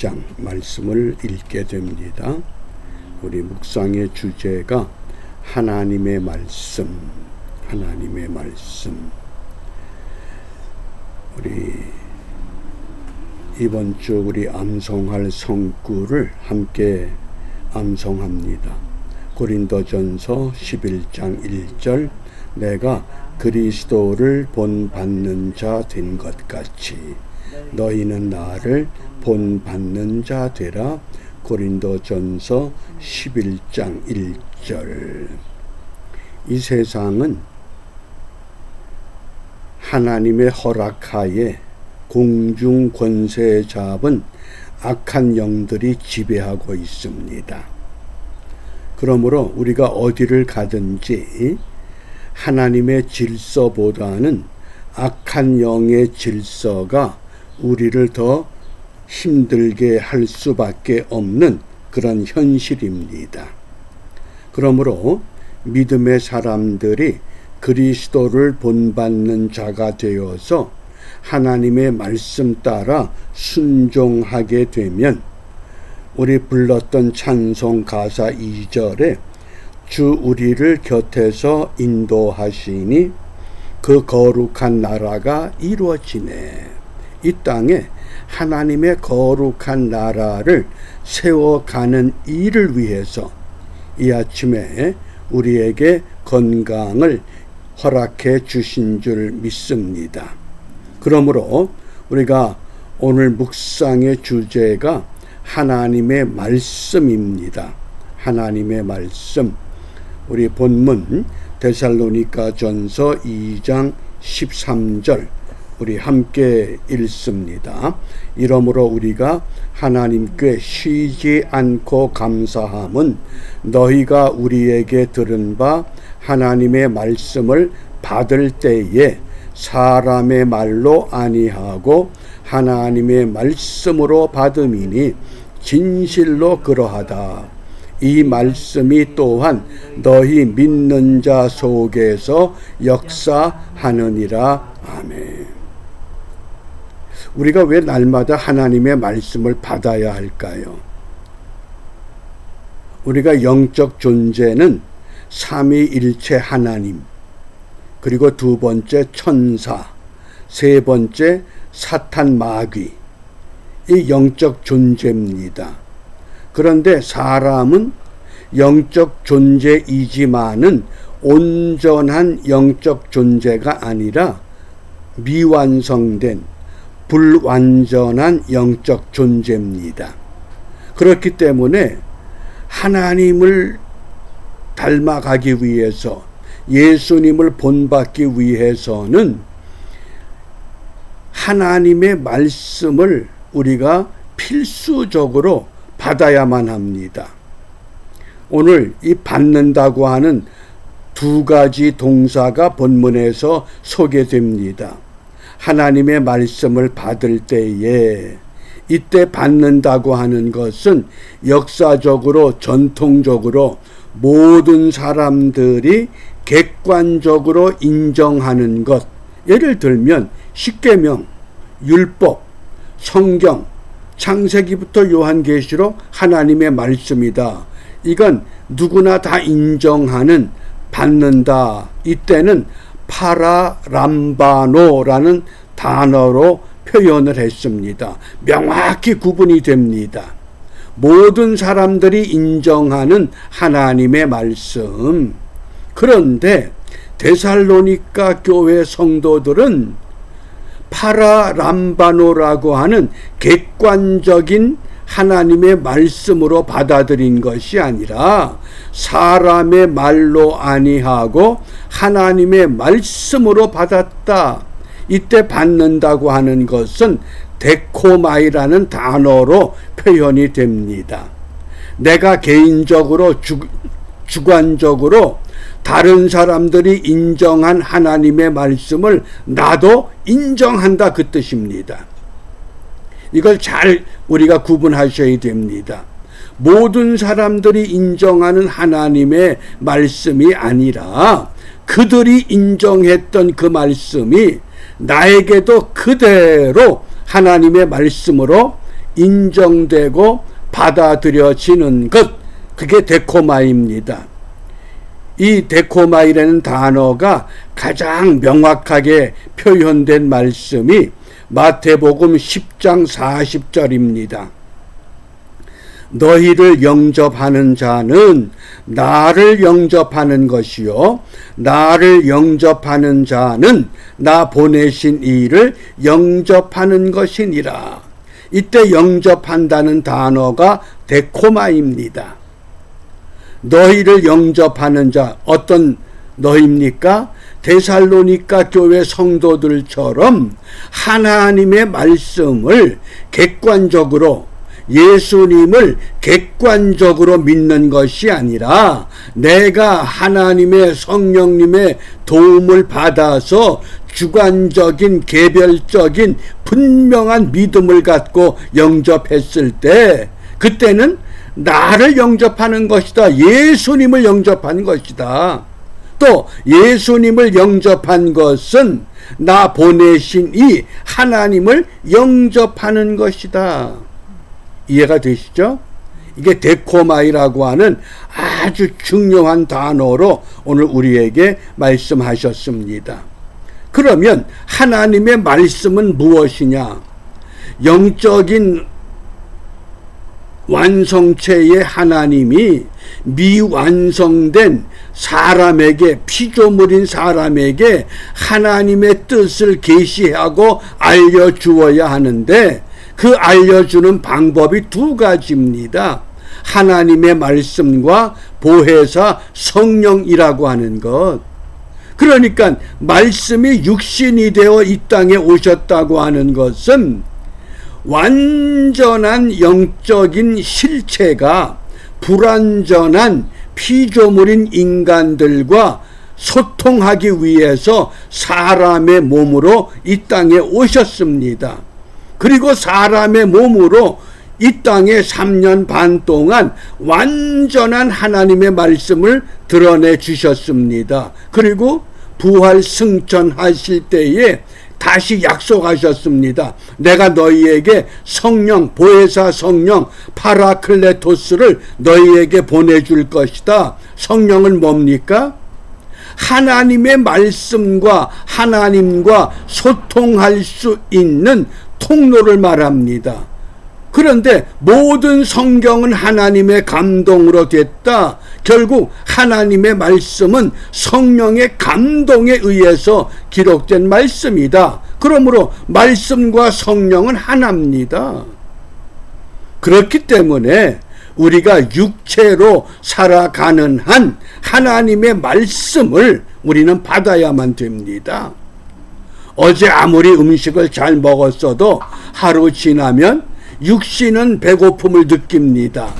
11장 말씀을 읽게 됩니다. 우리 묵상의 주제가 하나님의 말씀, 하나님의 말씀. 우리 이번 주 우리 암송할 성구를 함께 암송합니다. 고린도전서 11장 1절 내가 그리스도를 본받는 자 된 것 같이 너희는 나를 본받는 자 되라. 고린도전서 11장 1절. 이 세상은 하나님의 허락하에 공중 권세 잡은 악한 영들이 지배하고 있습니다. 그러므로 우리가 어디를 가든지 하나님의 질서보다는 악한 영의 질서가 우리를 더 힘들게 할 수밖에 없는 그런 현실입니다. 그러므로 믿음의 사람들이 그리스도를 본받는 자가 되어서 하나님의 말씀 따라 순종하게 되면 우리 불렀던 찬송 가사 2절에 주 우리를 곁에서 인도하시니 그 거룩한 나라가 이루어지네. 이 땅에 하나님의 거룩한 나라를 세워가는 일을 위해서 이 아침에 우리에게 건강을 허락해 주신 줄 믿습니다. 그러므로 우리가 오늘 묵상의 주제가 하나님의 말씀입니다. 하나님의 말씀. 우리 본문 데살로니가전서 2장 13절 우리 함께 읽습니다. 이러므로 우리가 하나님께 쉬지 않고 감사함은 너희가 우리에게 들은 바 하나님의 말씀을 받을 때에 사람의 말로 아니하고 하나님의 말씀으로 받음이니 진실로 그러하다. 이 말씀이 또한 너희 믿는 자 속에서 역사하느니라. 아멘. 우리가 왜 날마다 하나님의 말씀을 받아야 할까요? 우리가 영적 존재는 삼위일체 하나님, 그리고 두 번째 천사, 세 번째 사탄 마귀, 이 영적 존재입니다. 그런데 사람은 영적 존재이지만은 온전한 영적 존재가 아니라 미완성된 불완전한 영적 존재입니다. 그렇기 때문에 하나님을 닮아가기 위해서, 예수님을 본받기 위해서는 하나님의 말씀을 우리가 필수적으로 받아야만 합니다. 오늘 이 받는다고 하는 두 가지 동사가 본문에서 소개됩니다. 하나님의 말씀을 받을 때에, 이때 받는다고 하는 것은 역사적으로 전통적으로 모든 사람들이 객관적으로 인정하는 것, 예를 들면 십계명, 율법, 성경, 창세기부터 요한계시록 하나님의 말씀이다. 이건 누구나 다 인정하는, 받는다. 이때는 파라람바노라는 단어로 표현을 했습니다. 명확히 구분이 됩니다. 모든 사람들이 인정하는 하나님의 말씀. 그런데 데살로니가 교회 성도들은 파라람바노라고 하는 객관적인 하나님의 말씀으로 받아들인 것이 아니라 사람의 말로 아니하고 하나님의 말씀으로 받았다. 이때 받는다고 하는 것은 데코마이라는 단어로 표현이 됩니다. 내가 개인적으로 주관적으로 다른 사람들이 인정한 하나님의 말씀을 나도 인정한다, 그 뜻입니다. 이걸 잘 우리가 구분하셔야 됩니다. 모든 사람들이 인정하는 하나님의 말씀이 아니라 그들이 인정했던 그 말씀이 나에게도 그대로 하나님의 말씀으로 인정되고 받아들여지는 것, 그게 데코마입니다. 이 데코마이라는 단어가 가장 명확하게 표현된 말씀이 마태복음 10장 40절입니다. 너희를 영접하는 자는 나를 영접하는 것이요 나를 영접하는 자는 나 보내신 이를 영접하는 것이니라. 이때 영접한다는 단어가 데코마입니다. 너희를 영접하는 자, 어떤 너희입니까? 데살로니가 교회 성도들처럼 하나님의 말씀을 객관적으로, 예수님을 객관적으로 믿는 것이 아니라 내가 하나님의 성령님의 도움을 받아서 주관적인 개별적인 분명한 믿음을 갖고 영접했을 때, 그때는 나를 영접하는 것이다. 예수님을 영접한 것이다. 또 예수님을 영접한 것은 나 보내신 이 하나님을 영접하는 것이다. 이해가 되시죠? 이게 데코마이라고 하는 아주 중요한 단어로 오늘 우리에게 말씀하셨습니다. 그러면 하나님의 말씀은 무엇이냐? 영적인 완성체의 하나님이 미완성된 사람에게, 피조물인 사람에게 하나님의 뜻을 계시하고 알려주어야 하는데, 그 알려주는 방법이 두 가지입니다. 하나님의 말씀과 보혜사 성령이라고 하는 것. 그러니까 말씀이 육신이 되어 이 땅에 오셨다고 하는 것은 완전한 영적인 실체가 불완전한 피조물인 인간들과 소통하기 위해서 사람의 몸으로 이 땅에 오셨습니다. 그리고 사람의 몸으로 이 땅에 3년 반 동안 완전한 하나님의 말씀을 드러내 주셨습니다. 그리고 부활 승천하실 때에 다시 약속하셨습니다. 내가 너희에게 성령, 보혜사 성령, 파라클레토스를 너희에게 보내줄 것이다. 성령은 뭡니까? 하나님의 말씀과 하나님과 소통할 수 있는 통로를 말합니다. 그런데 모든 성경은 하나님의 감동으로 됐다. 결국 하나님의 말씀은 성령의 감동에 의해서 기록된 말씀이다. 그러므로 말씀과 성령은 하나입니다. 그렇기 때문에 우리가 육체로 살아가는 한 하나님의 말씀을 우리는 받아야만 됩니다. 어제 아무리 음식을 잘 먹었어도 하루 지나면 육신은 배고픔을 느낍니다.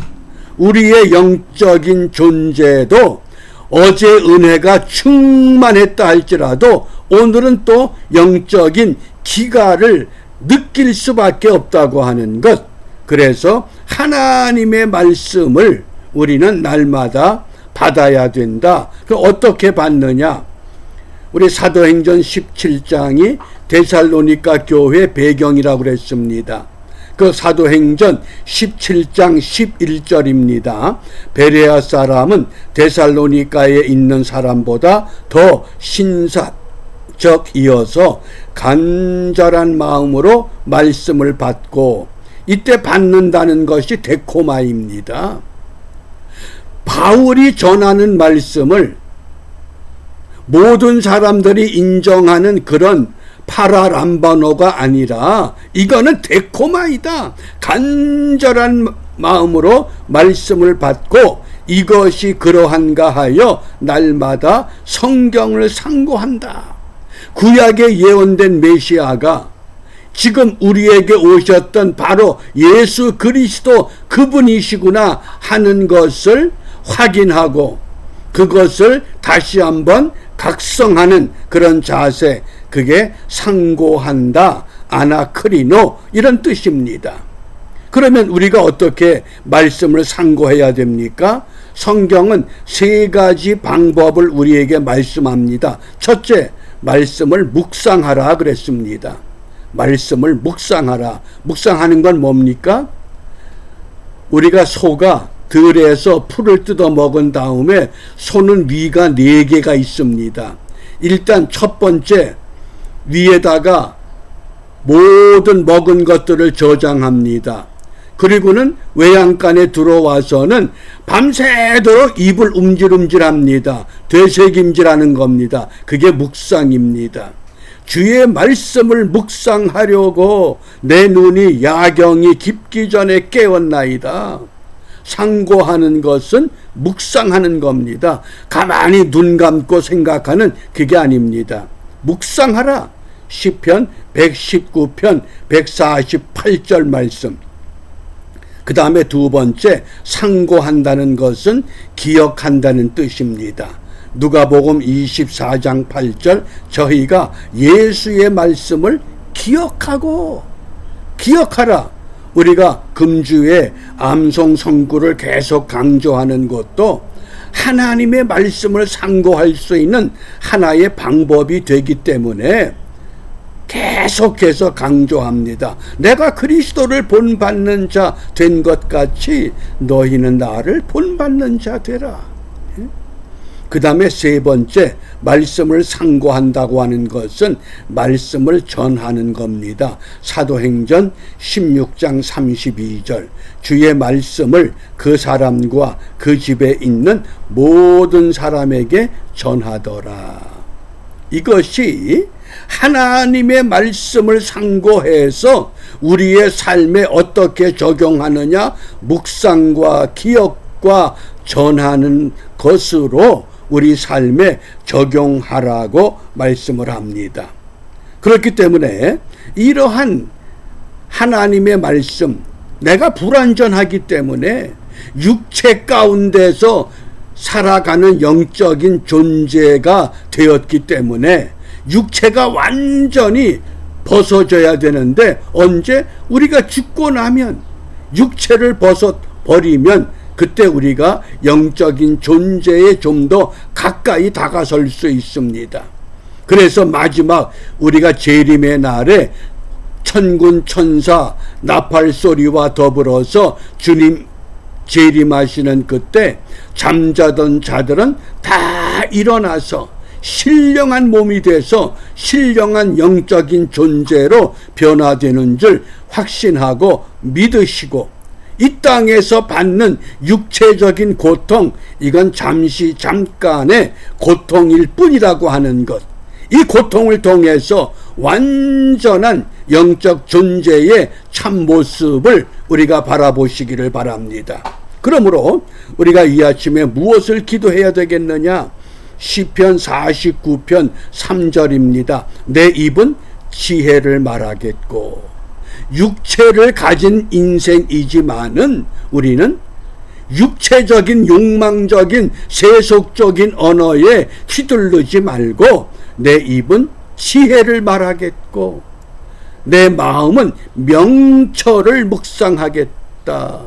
우리의 영적인 존재도 어제 은혜가 충만했다 할지라도 오늘은 또 영적인 기가를 느낄 수밖에 없다고 하는 것. 그래서 하나님의 말씀을 우리는 날마다 받아야 된다. 어떻게 받느냐? 우리 사도행전 17장이 데살로니가 교회 배경이라고 그랬습니다. 그 사도행전 17장 11절입니다. 베레아 사람은 데살로니가에 있는 사람보다 더 신사적이어서 간절한 마음으로 말씀을 받고, 이때 받는다는 것이 데코마입니다. 바울이 전하는 말씀을 모든 사람들이 인정하는 그런 파라람바노가 아니라 이거는 데코마이다. 간절한 마음으로 말씀을 받고 이것이 그러한가 하여 날마다 성경을 상고한다. 구약에 예언된 메시아가 지금 우리에게 오셨던 바로 예수 그리스도 그분이시구나 하는 것을 확인하고 그것을 다시 한번 각성하는 그런 자세, 그게 상고한다, 아나크리노, 이런 뜻입니다. 그러면 우리가 어떻게 말씀을 상고해야 됩니까? 성경은 세 가지 방법을 우리에게 말씀합니다. 첫째, 말씀을 묵상하라 그랬습니다. 말씀을 묵상하라. 묵상하는 건 뭡니까? 우리가 소가 들에서 풀을 뜯어 먹은 다음에 소는 위가 4개가 있습니다. 일단 첫 번째, 위에다가 모든 먹은 것들을 저장합니다. 그리고는 외양간에 들어와서는 밤새도록 입을 움찔움찔합니다. 되새김질하는 겁니다. 그게 묵상입니다. 주의 말씀을 묵상하려고 내 눈이 야경이 깊기 전에 깨었나이다. 상고하는 것은 묵상하는 겁니다. 가만히 눈 감고 생각하는 그게 아닙니다. 묵상하라. 시편 119편 148절 말씀. 그 다음에 두 번째, 상고한다는 것은 기억한다는 뜻입니다. 누가복음 24장 8절, 저희가 예수의 말씀을 기억하라. 우리가 금주에 암송 성구를 계속 강조하는 것도 하나님의 말씀을 상고할 수 있는 하나의 방법이 되기 때문에 계속해서 강조합니다. 내가 그리스도를 본받는 자 된 것 같이 너희는 나를 본받는 자 되라. 그 다음에 세 번째, 말씀을 상고한다고 하는 것은 말씀을 전하는 겁니다. 사도행전 16장 32절, 주의 말씀을 그 사람과 그 집에 있는 모든 사람에게 전하더라. 이것이 하나님의 말씀을 상고해서 우리의 삶에 어떻게 적용하느냐, 묵상과 기억과 전하는 것으로 우리 삶에 적용하라고 말씀을 합니다. 그렇기 때문에 이러한 하나님의 말씀, 내가 불완전하기 때문에 육체 가운데서 살아가는 영적인 존재가 되었기 때문에 육체가 완전히 벗어져야 되는데, 언제? 우리가 죽고 나면, 육체를 벗어버리면 그때 우리가 영적인 존재에 좀 더 가까이 다가설 수 있습니다. 그래서 마지막 우리가 재림의 날에 천군 천사 나팔 소리와 더불어서 주님 재림하시는 그때 잠자던 자들은 다 일어나서 신령한 몸이 돼서 신령한 영적인 존재로 변화되는 줄 확신하고 믿으시고, 이 땅에서 받는 육체적인 고통, 이건 잠깐의 고통일 뿐이라고 하는 것, 이 고통을 통해서 완전한 영적 존재의 참모습을 우리가 바라보시기를 바랍니다. 그러므로 우리가 이 아침에 무엇을 기도해야 되겠느냐? 시편 49편 3절입니다. 내 입은 지혜를 말하겠고. 육체를 가진 인생이지만은 우리는 육체적인 욕망적인 세속적인 언어에 휘둘르지 말고 내 입은 지혜를 말하겠고 내 마음은 명철을 묵상하겠다.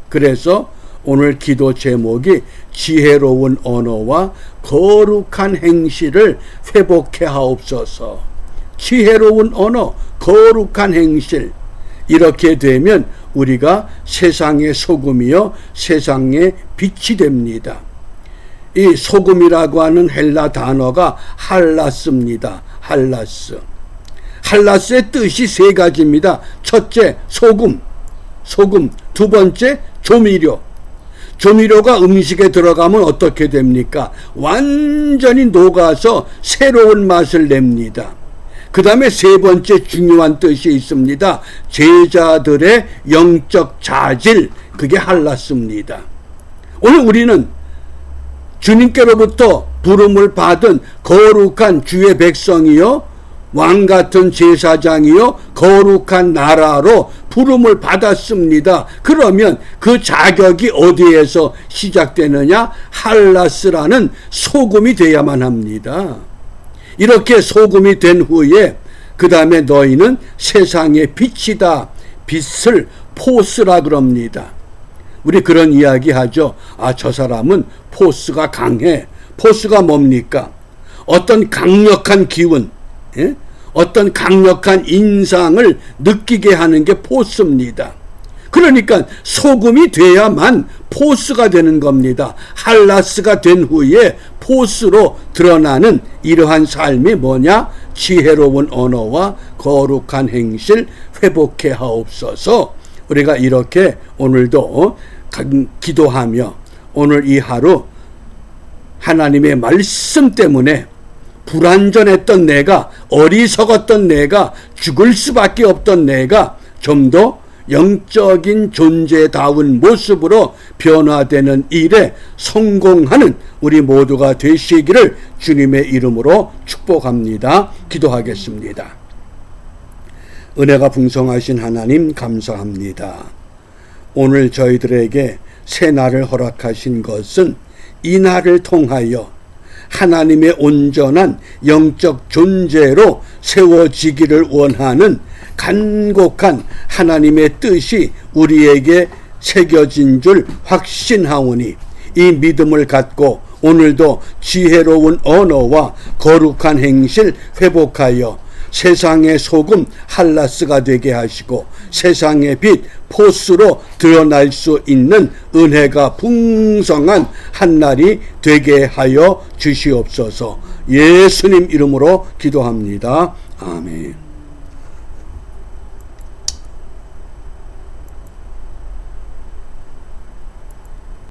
그래서 오늘 기도 제목이 지혜로운 언어와 거룩한 행실을 회복해 하옵소서. 지혜로운 언어, 거룩한 행실, 이렇게 되면 우리가 세상의 소금이요 세상의 빛이 됩니다. 이 소금이라고 하는 헬라 단어가 할라스입니다. 할라스의 뜻이 세 가지입니다. 첫째, 소금. 두 번째, 조미료가 음식에 들어가면 어떻게 됩니까? 완전히 녹아서 새로운 맛을 냅니다. 그 다음에 세 번째 중요한 뜻이 있습니다. 제자들의 영적 자질, 그게 할라스입니다. 오늘 우리는 주님께로부터 부름을 받은 거룩한 주의 백성이요 왕같은 제사장이요 거룩한 나라로 부름을 받았습니다. 그러면 그 자격이 어디에서 시작되느냐? 할라스라는 소금이 돼야만 합니다. 이렇게 소금이 된 후에 그 다음에 너희는 세상의 빛이다. 빛을 포스라 그럽니다. 우리 그런 이야기 하죠. 저 사람은 포스가 강해. 포스가 뭡니까? 어떤 강력한 기운, 어떤 강력한 인상을 느끼게 하는 게 포스입니다. 그러니까 소금이 돼야만 포스가 되는 겁니다. 할라스가 된 후에 포스로 드러나는 이러한 삶이 뭐냐? 지혜로운 언어와 거룩한 행실 회복해 하옵소서. 우리가 이렇게 오늘도 기도하며 오늘 이 하루 하나님의 말씀 때문에 불완전했던 내가, 어리석었던 내가, 죽을 수밖에 없던 내가 좀 더 영적인 존재다운 모습으로 변화되는 일에 성공하는 우리 모두가 되시기를 주님의 이름으로 축복합니다. 기도하겠습니다. 은혜가 풍성하신 하나님 감사합니다. 오늘 저희들에게 새 날을 허락하신 것은 이 날을 통하여 하나님의 온전한 영적 존재로 세워지기를 원하는 간곡한 하나님의 뜻이 우리에게 새겨진 줄 확신하오니 이 믿음을 갖고 오늘도 지혜로운 언어와 거룩한 행실 회복하여 세상의 소금 할라스가 되게 하시고 세상의 빛 포스로 드러날 수 있는 은혜가 풍성한 한날이 되게 하여 주시옵소서. 예수님 이름으로 기도합니다. 아멘.